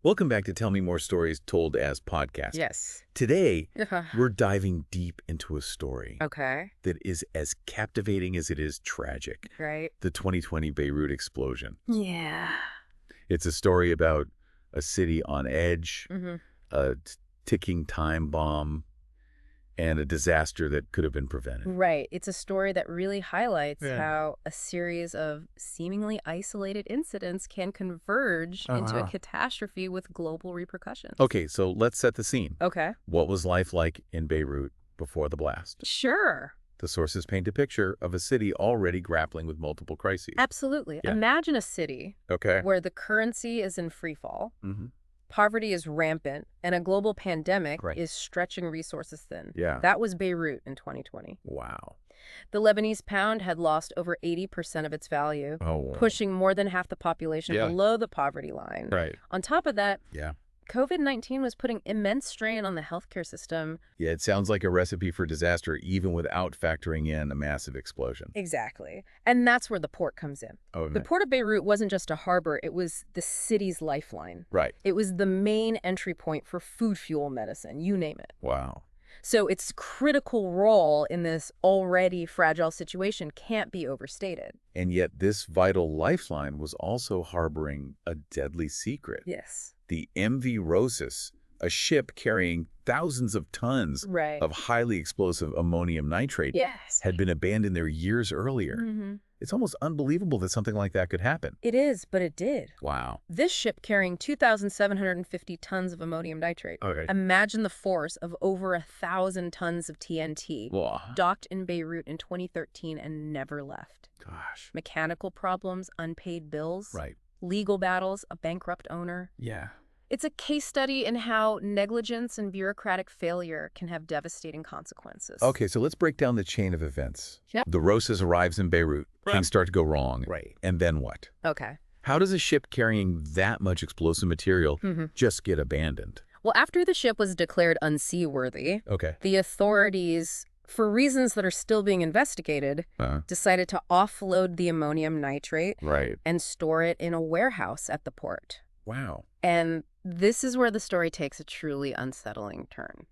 Welcome back to Tell Me More Stories Told as Podcast. Yes. Today, we're diving deep into a story Okay. that is as captivating as it is tragic. Right. The 2020 Beirut explosion. Yeah. It's a story about a city on edge, Mm-hmm. a ticking time bomb, and a disaster that could have been prevented. Right. It's a story that really highlights Yeah. how a series of seemingly isolated incidents can converge into a catastrophe with global repercussions. Okay, so let's set the scene. Okay. What was life like in Beirut before the blast? Sure. The sources paint a picture of a city already grappling with multiple crises. Absolutely. Yeah. Imagine a city Okay. where the currency is in free fall, Mm-hmm. poverty is rampant, and a global pandemic Right. is stretching resources thin. Yeah. That was Beirut in 2020. Wow. The Lebanese pound had lost over 80% of its value, Oh. pushing more than half the population Yeah. below the poverty line. Right. On top of that, Yeah. COVID-19 was putting immense strain on the healthcare system. Yeah, it sounds like a recipe for disaster even without factoring in a massive explosion. Exactly. And that's where the port comes in. Oh, The port of Beirut wasn't just a harbor, it was the city's lifeline. right. It was the main entry point for food, fuel, medicine, you name it. Wow. So its critical role in this already fragile situation can't be overstated. And yet this vital lifeline was also harboring a deadly secret. Yes. The MV Rhosus, a ship carrying thousands of tons Right. of highly explosive ammonium nitrate, Yes. had been abandoned there years earlier. Mm-hmm. It's almost unbelievable that something like that could happen. It is, but it did. Wow. This ship carrying 2,750 tons of ammonium nitrate. Okay. Imagine the force of over 1,000 tons of TNT. Wow. Docked in Beirut in 2013 and never left. Gosh. Mechanical problems, unpaid bills, Right. legal battles, a bankrupt owner. Yeah. It's a case study in how negligence and bureaucratic failure can have devastating consequences. Okay, so let's break down the chain of events. Yep. The Rhosus arrives in Beirut. Right. Things start to go wrong. Right. And then what? Okay. How does a ship carrying that much explosive material Mm-hmm. just get abandoned? Well, after the ship was declared unseaworthy, Okay. the authorities, for reasons that are still being investigated, decided to offload the ammonium nitrate Right. and store it in a warehouse at the port. Wow. And this is where the story takes a truly unsettling turn.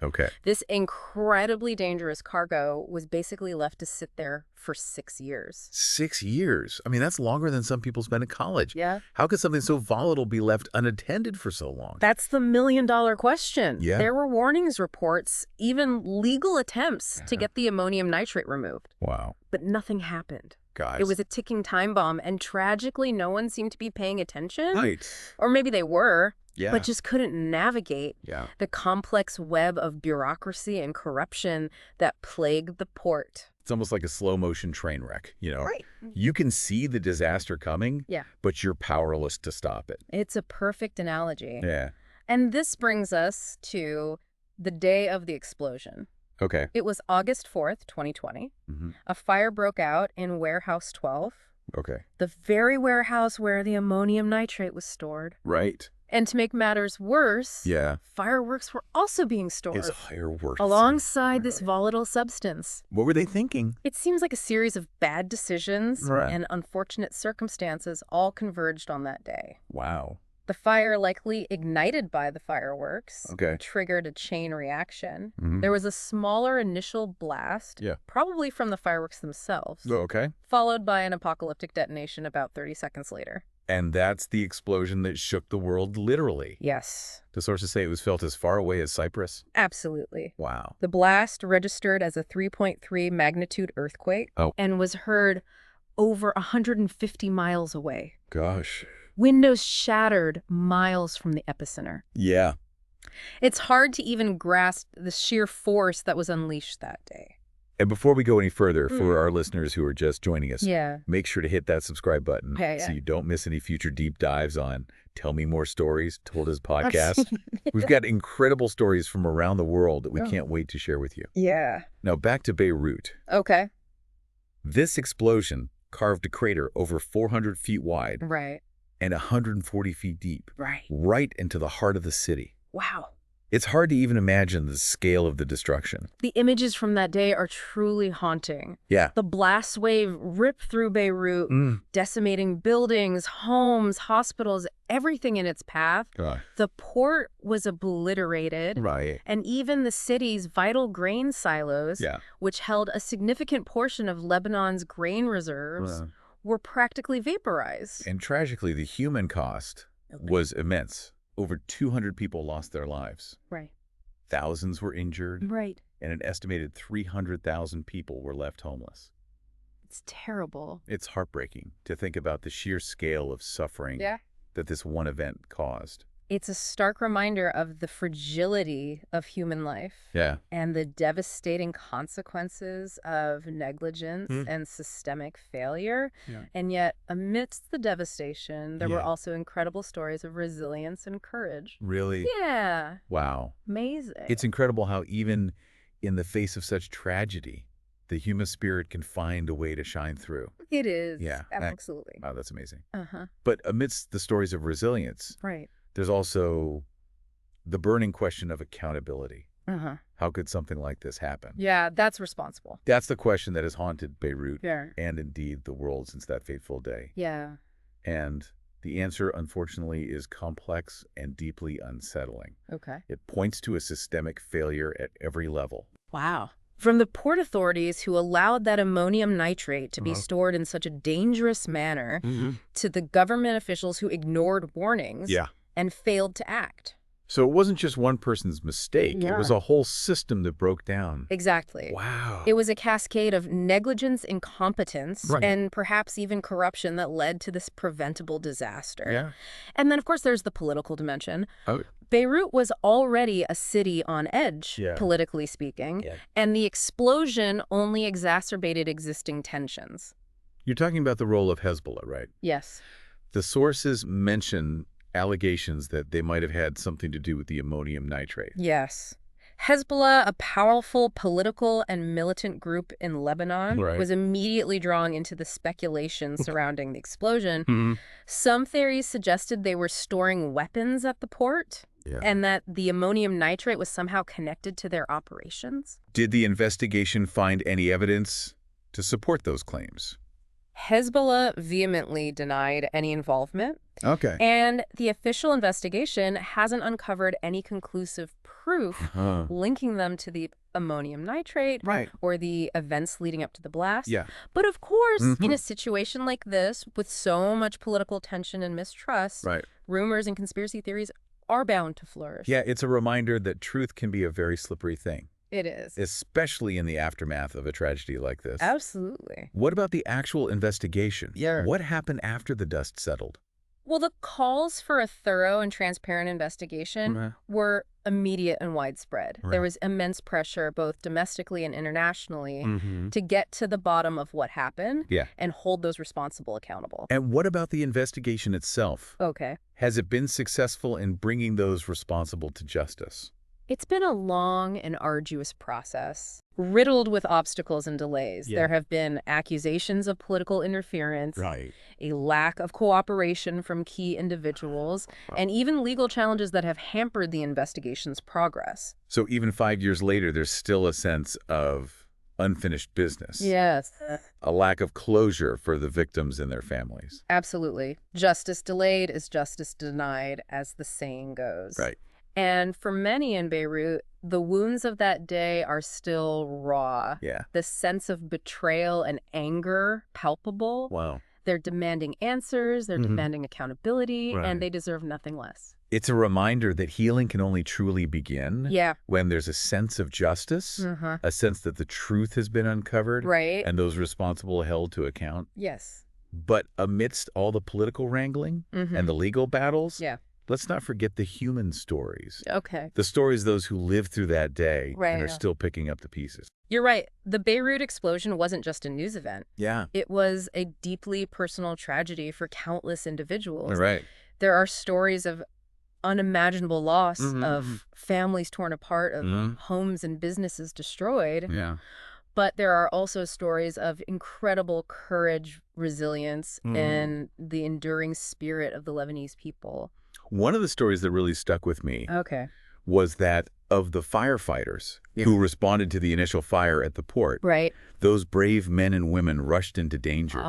Okay. This incredibly dangerous cargo was basically left to sit there for 6 years. 6 years. I mean, that's longer than some people spend in college. Yeah. How could something so volatile be left unattended for so long? That's the million-dollar question. Yeah. There were warnings reports, even legal attempts to get the ammonium nitrate removed. Wow. But nothing happened. Guys. It was a ticking time bomb, and tragically, no one seemed to be paying attention. Right. Or maybe they were, Yeah. but just couldn't navigate Yeah. the complex web of bureaucracy and corruption that plagued the port. It's almost like a slow-motion train wreck, you know? Right. You can see the disaster coming, Yeah. but you're powerless to stop it. It's a perfect analogy. Yeah. And this brings us to the day of the explosion. Okay. It was August 4th, 2020. Mm-hmm. A fire broke out in Warehouse 12, Okay. the very warehouse where the ammonium nitrate was stored. Right. And to make matters worse, Yeah. fireworks were also being stored It's fireworks. alongside this volatile substance. What were they thinking? It seems like a series of bad decisions Right. and unfortunate circumstances all converged on that day. Wow. The fire, likely ignited by the fireworks, Okay. triggered a chain reaction. Mhm. There was a smaller initial blast, Yeah. probably from the fireworks themselves, Okay. followed by an apocalyptic detonation about 30 seconds later. And that's the explosion that shook the world literally. Yes, The sources say it was felt as far away as Cyprus. absolutely. Wow. The blast registered as a 3.3 magnitude earthquake and was heard over 150 miles away. Gosh. Windows shattered miles from the epicenter. Yeah. It's hard to even grasp the sheer force that was unleashed that day. And before we go any further, for our listeners who are just joining us, Yeah. make sure to hit that subscribe button Yeah, so yeah. you don't miss any future deep dives on Tell Me More Stories Told as Podcast. We've got incredible stories from around the world that we can't wait to share with you. Yeah. Now back to Beirut. Okay. This explosion carved a crater over 400 feet wide Right. and 140 feet deep, Right. right into the heart of the city. Wow. It's hard to even imagine the scale of the destruction. The images from that day are truly haunting. Yeah. The blast wave ripped through Beirut, decimating buildings, homes, hospitals, everything in its path. The port was obliterated. Right. And even the city's vital grain silos, which held a significant portion of Lebanon's grain reserves, were practically vaporized. And tragically, the human cost was immense. Over 200 people lost their lives. Right. Thousands were injured. Right. And an estimated 300,000 people were left homeless. It's terrible. It's heartbreaking to think about the sheer scale of suffering that this one event caused. It's a stark reminder of the fragility of human life and the devastating consequences of negligence and systemic failure. And yet, amidst the devastation, there were also incredible stories of resilience and courage. Really? Yeah. Wow. Amazing. It's incredible how even in the face of such tragedy, the human spirit can find a way to shine through. It is. Yeah. Absolutely. Wow, that's amazing. Uh-huh. But amidst the stories of resilience, there's also the burning question of accountability. How could something like this happen? Yeah, that's responsible. That's the question that has haunted Beirut and indeed the world since that fateful day. Yeah. And the answer, unfortunately, is complex and deeply unsettling. Okay. It points to a systemic failure at every level. Wow. From the port authorities who allowed that ammonium nitrate to be stored in such a dangerous manner to the government officials who ignored warnings and failed to act. So it wasn't just one person's mistake. It was a whole system that broke down. Exactly. Wow. It was a cascade of negligence, incompetence, and perhaps even corruption that led to this preventable disaster. And then, of course, there's the political dimension. Beirut was already a city on edge, politically speaking, and the explosion only exacerbated existing tensions. You're talking about the role of Hezbollah, right? Yes. The sources mention allegations that they might have had something to do with the ammonium nitrate. Yes. Hezbollah, a powerful political and militant group in Lebanon, was immediately drawn into the speculation surrounding the explosion. Some theories suggested they were storing weapons at the port and that the ammonium nitrate was somehow connected to their operations. Did the investigation find any evidence to support those claims? Hezbollah vehemently denied any involvement. And the official investigation hasn't uncovered any conclusive proof linking them to the ammonium nitrate or the events leading up to the blast. But of course, in a situation like this, with so much political tension and mistrust, rumors and conspiracy theories are bound to flourish. Yeah, it's a reminder that truth can be a very slippery thing. It is. Especially in the aftermath of a tragedy like this. Absolutely. What about the actual investigation? What happened after the dust settled? Well, the calls for a thorough and transparent investigation were immediate and widespread. There was immense pressure, both domestically and internationally, to get to the bottom of what happened and hold those responsible accountable. And what about the investigation itself? Has it been successful in bringing those responsible to justice? It's been a long and arduous process, riddled with obstacles and delays. There have been accusations of political interference, a lack of cooperation from key individuals, and even legal challenges that have hampered the investigation's progress. So even 5 years later, there's still a sense of unfinished business. Yes. A lack of closure for the victims and their families. Absolutely. Justice delayed is justice denied, as the saying goes. And for many in Beirut, the wounds of that day are still raw. The sense of betrayal and anger palpable. They're demanding answers, they're demanding accountability, and they deserve nothing less. It's a reminder that healing can only truly begin when there's a sense of justice, a sense that the truth has been uncovered, and those responsible held to account. But amidst all the political wrangling and the legal battles, let's not forget the human stories. The stories of those who lived through that day and are still picking up the pieces. You're right. The Beirut explosion wasn't just a news event. It was a deeply personal tragedy for countless individuals. There are stories of unimaginable loss, of families torn apart, of homes and businesses destroyed. But there are also stories of incredible courage, resilience, and the enduring spirit of the Lebanese people. One of the stories that really stuck with me was that of the firefighters who responded to the initial fire at the port, those brave men and women rushed into danger,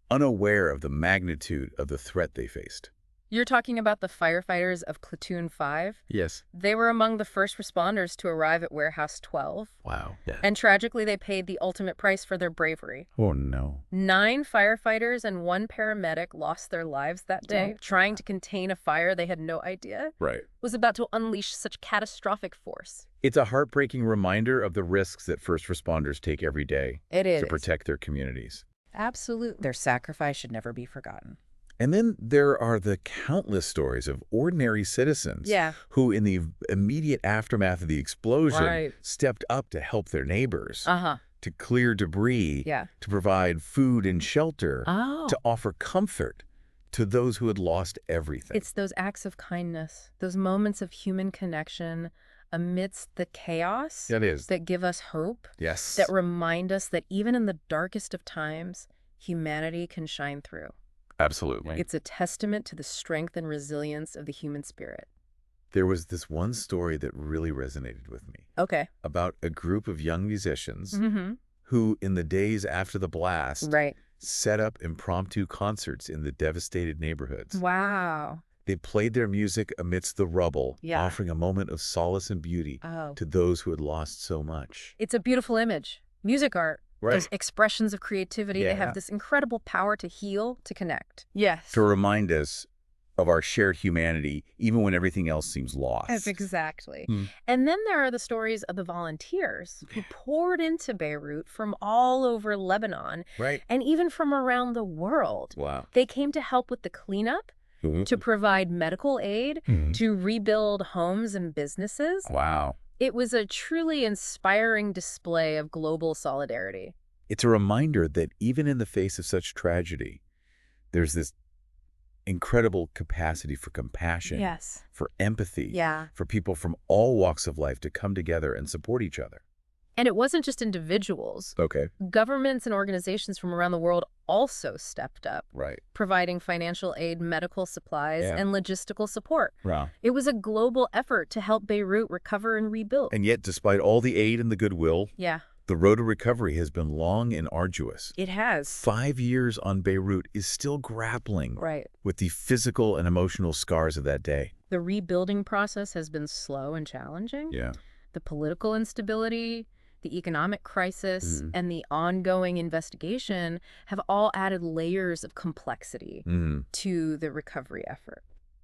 unaware of the magnitude of the threat they faced. You're talking about the firefighters of Platoon 5? Yes. They were among the first responders to arrive at Warehouse 12. Wow. Yeah. And tragically, they paid the ultimate price for their bravery. Oh, no. 9 firefighters and 1 paramedic lost their lives that day, trying to contain a fire they had no idea was about to unleash such catastrophic force. It's a heartbreaking reminder of the risks that first responders take every day to protect their communities. Absolutely. Their sacrifice should never be forgotten. And then there are the countless stories of ordinary citizens who, in the immediate aftermath of the explosion, stepped up to help their neighbors, to clear debris, to provide food and shelter, to offer comfort to those who had lost everything. It's those acts of kindness, those moments of human connection amidst the chaos that give us hope, that remind us that even in the darkest of times, humanity can shine through. Absolutely. It's a testament to the strength and resilience of the human spirit. There was this one story that really resonated with me. About a group of young musicians who, in the days after the blast, set up impromptu concerts in the devastated neighborhoods. Wow. They played their music amidst the rubble, offering a moment of solace and beauty to those who had lost so much. It's a beautiful image. Music art. Those expressions of creativity, they have this incredible power to heal, to connect. To remind us of our shared humanity, even when everything else seems lost. Exactly. And then there are the stories of the volunteers who poured into Beirut from all over Lebanon, and even from around the world. Wow. They came to help with the cleanup, to provide medical aid, to rebuild homes and businesses. Wow. It was a truly inspiring display of global solidarity. It's a reminder that even in the face of such tragedy, there's this incredible capacity for compassion, for empathy, for people from all walks of life to come together and support each other. And it wasn't just individuals. Governments and organizations from around the world also stepped up, providing financial aid, medical supplies, and logistical support. It was a global effort to help Beirut recover and rebuild. And yet, despite all the aid and the goodwill, the road to recovery has been long and arduous. It has. 5 years on Beirut is still grappling with the physical and emotional scars of that day. The rebuilding process has been slow and challenging. The political instability, the economic crisis, and the ongoing investigation have all added layers of complexity to the recovery effort.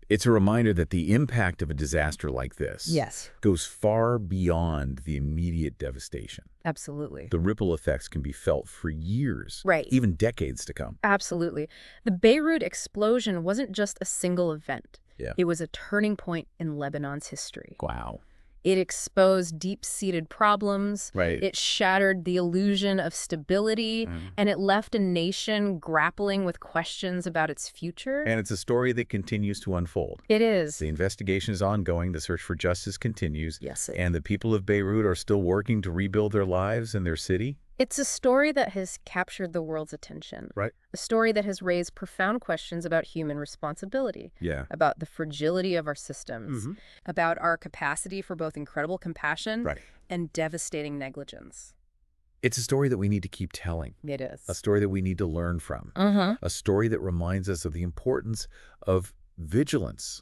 It's a reminder that the impact of a disaster like this goes far beyond the immediate devastation. Absolutely. The ripple effects can be felt for years, even decades to come. Absolutely. The Beirut explosion wasn't just a single event. It was a turning point in Lebanon's history. Wow. It exposed deep-seated problems. It shattered the illusion of stability, and it left a nation grappling with questions about its future. And it's a story that continues to unfold. It is. The investigation is ongoing. The search for justice continues. And the people of Beirut are still working to rebuild their lives and their city. It's a story that has captured the world's attention. A story that has raised profound questions about human responsibility. About the fragility of our systems. About our capacity for both incredible compassion and devastating negligence. It's a story that we need to keep telling. It is. A story that we need to learn from. A story that reminds us of the importance of vigilance,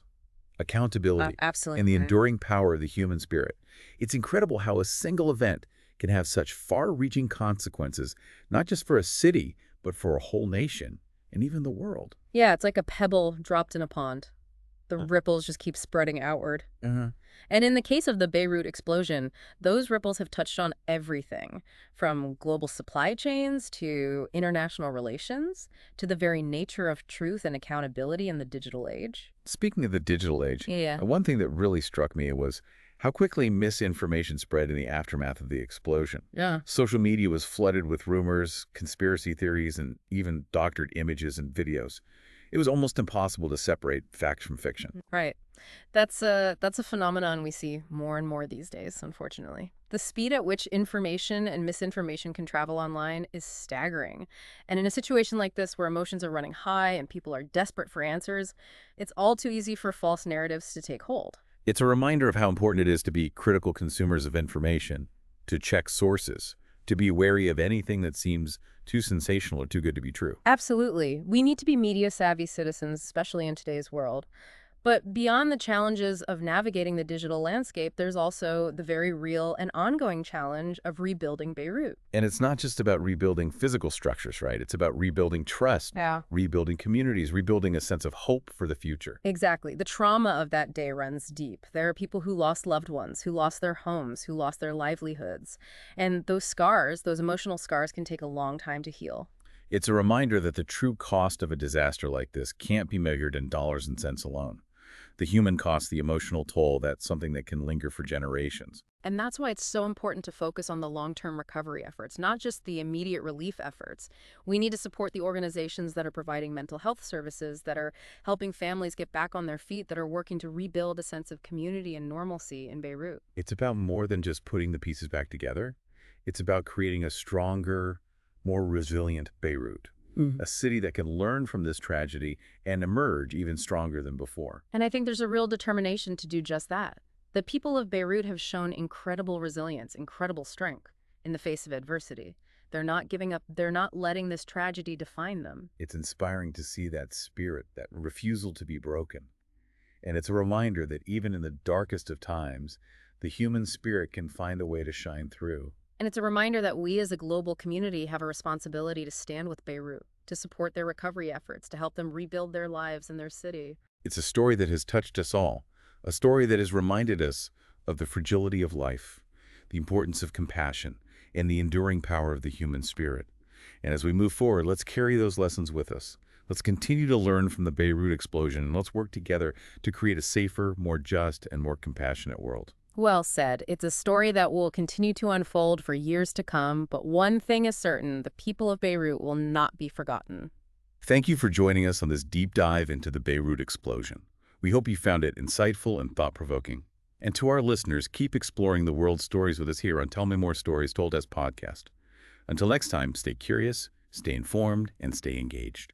accountability, and the enduring power of the human spirit. It's incredible how a single event can have such far-reaching consequences, not just for a city, but for a whole nation and even the world. Yeah, it's like a pebble dropped in a pond. The ripples just keep spreading outward. And in the case of the Beirut explosion, those ripples have touched on everything, from global supply chains to international relations to the very nature of truth and accountability in the digital age. Speaking of the digital age, one thing that really struck me was how quickly misinformation spread in the aftermath of the explosion. Social media was flooded with rumors, conspiracy theories, and even doctored images and videos. It was almost impossible to separate fact from fiction. That's a phenomenon we see more and more these days, unfortunately. The speed at which information and misinformation can travel online is staggering. And in a situation like this where emotions are running high and people are desperate for answers, it's all too easy for false narratives to take hold. It's a reminder of how important it is to be critical consumers of information, to check sources, to be wary of anything that seems too sensational or too good to be true. Absolutely. We need to be media-savvy citizens, especially in today's world. But beyond the challenges of navigating the digital landscape, there's also the very real and ongoing challenge of rebuilding Beirut. And it's not just about rebuilding physical structures, right? It's about rebuilding trust, rebuilding communities, rebuilding a sense of hope for the future. Exactly. The trauma of that day runs deep. There are people who lost loved ones, who lost their homes, who lost their livelihoods. And those scars, those emotional scars, can take a long time to heal. It's a reminder that the true cost of a disaster like this can't be measured in dollars and cents alone. The human cost, the emotional toll, that's something that can linger for generations. And that's why it's so important to focus on the long-term recovery efforts, not just the immediate relief efforts. We need to support the organizations that are providing mental health services, that are helping families get back on their feet, that are working to rebuild a sense of community and normalcy in Beirut. It's about more than just putting the pieces back together. It's about creating a stronger, more resilient Beirut. A city that can learn from this tragedy and emerge even stronger than before. And I think there's a real determination to do just that. The people of Beirut have shown incredible resilience, incredible strength in the face of adversity. They're not giving up. They're not letting this tragedy define them. It's inspiring to see that spirit, that refusal to be broken. And it's a reminder that even in the darkest of times, the human spirit can find a way to shine through. And it's a reminder that we as a global community have a responsibility to stand with Beirut, to support their recovery efforts, to help them rebuild their lives and their city. It's a story that has touched us all, a story that has reminded us of the fragility of life, the importance of compassion, and the enduring power of the human spirit. And as we move forward, let's carry those lessons with us. Let's continue to learn from the Beirut explosion, and let's work together to create a safer, more just, and more compassionate world. Well said. It's a story that will continue to unfold for years to come, but one thing is certain, the people of Beirut will not be forgotten. Thank you for joining us on this deep dive into the Beirut explosion. We hope you found it insightful and thought-provoking. And to our listeners, keep exploring the world's stories with us here on Tell Me More Stories Told As podcast. Until next time, stay curious, stay informed, and stay engaged.